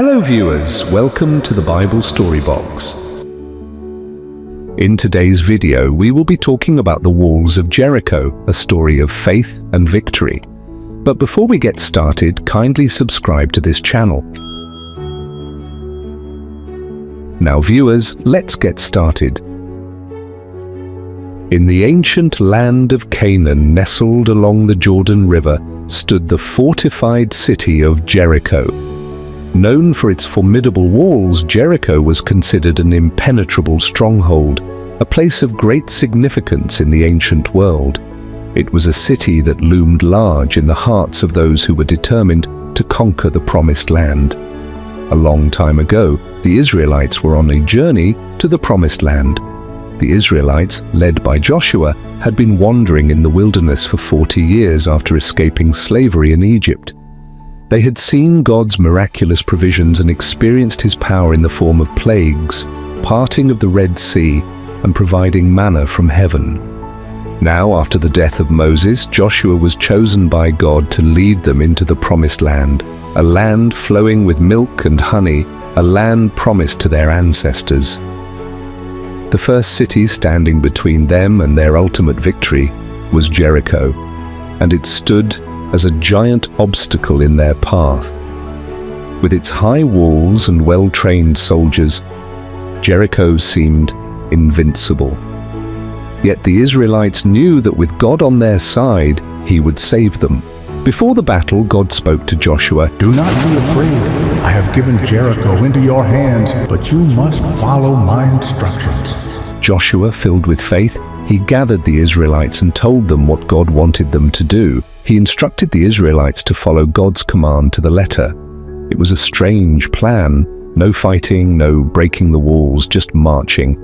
Hello viewers, welcome to the Bible Story Box. In today's video, we will be talking about the walls of Jericho, a story of faith and victory. But before we get started, kindly subscribe to this channel. Now viewers, let's get started. In the ancient land of Canaan, nestled along the Jordan River, stood the fortified city of Jericho. Known for its formidable walls, Jericho was considered an impenetrable stronghold, a place of great significance in the ancient world. It was a city that loomed large in the hearts of those who were determined to conquer the promised land. A long time ago, the Israelites were on a journey to the promised land. The Israelites, led by Joshua, had been wandering in the wilderness for 40 years after escaping slavery in Egypt. They had seen God's miraculous provisions and experienced His power in the form of plagues, parting of the Red Sea, and providing manna from heaven. Now, after the death of Moses, Joshua was chosen by God to lead them into the promised land, a land flowing with milk and honey, a land promised to their ancestors. The first city standing between them and their ultimate victory was Jericho, and it stood as a giant obstacle in their path. With its high walls and well-trained soldiers, Jericho seemed invincible. Yet the Israelites knew that with God on their side, He would save them. Before the battle, God spoke to Joshua, "Do not be afraid. I have given Jericho into your hands, but you must follow my instructions." Joshua, filled with faith, he gathered the Israelites and told them what God wanted them to do. He instructed the Israelites to follow God's command to the letter. It was a strange plan. No fighting, no breaking the walls, just marching.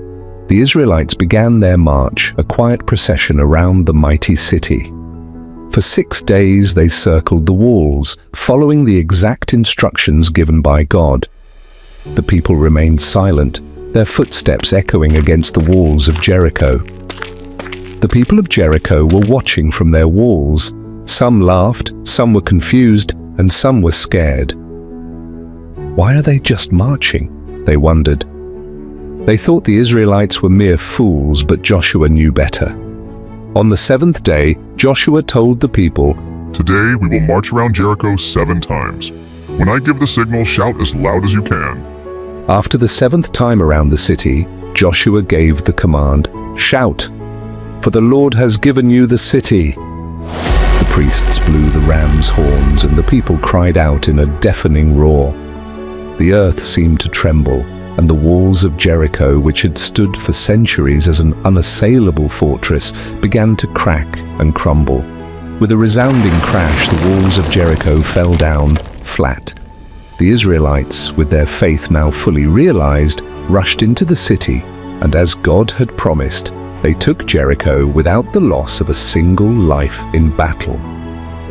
The Israelites began their march, a quiet procession around the mighty city. For 6 days they circled the walls, following the exact instructions given by God. The people remained silent, their footsteps echoing against the walls of Jericho. The people of Jericho were watching from their walls. Some laughed, some were confused, and some were scared. Why are they just marching? They wondered. They thought the Israelites were mere fools, but Joshua knew better. On the 7th day, Joshua told the people, "Today we will march around Jericho 7 times. When I give the signal, shout as loud as you can." After the 7th time around the city, Joshua gave the command, "Shout, for the Lord has given you the city." The priests blew the ram's horns, and the people cried out in a deafening roar. The earth seemed to tremble, and the walls of Jericho, which had stood for centuries as an unassailable fortress, began to crack and crumble. With a resounding crash, the walls of Jericho fell down flat. The Israelites, with their faith now fully realized, rushed into the city, and as God had promised, they took Jericho without the loss of a single life in battle.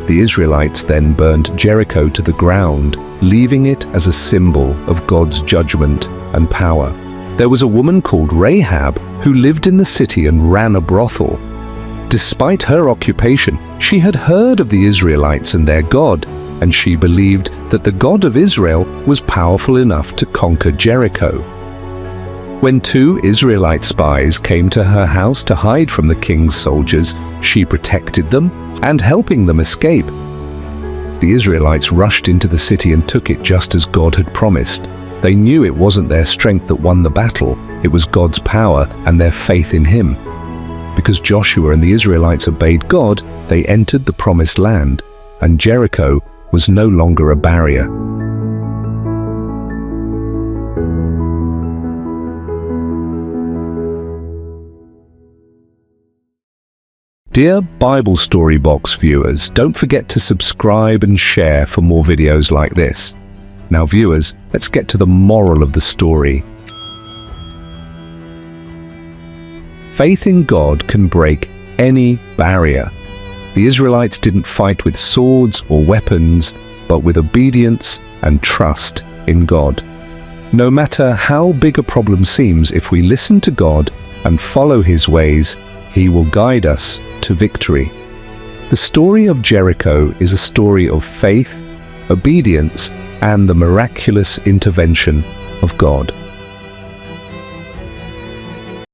The Israelites then burned Jericho to the ground, leaving it as a symbol of God's judgment and power. There was a woman called Rahab who lived in the city and ran a brothel. Despite her occupation, she had heard of the Israelites and their God, and she believed that the God of Israel was powerful enough to conquer Jericho. When 2 Israelite spies came to her house to hide from the king's soldiers, she protected them and helping them escape. The Israelites rushed into the city and took it just as God had promised. They knew it wasn't their strength that won the battle, it was God's power and their faith in Him. Because Joshua and the Israelites obeyed God, they entered the promised land, and Jericho was no longer a barrier. Dear Bible Story Box viewers, don't forget to subscribe and share for more videos like this. Now viewers, let's get to the moral of the story. Faith in God can break any barrier. The Israelites didn't fight with swords or weapons, but with obedience and trust in God. No matter how big a problem seems, if we listen to God and follow His ways, He will guide us to victory. The story of Jericho is a story of faith, obedience, and the miraculous intervention of God.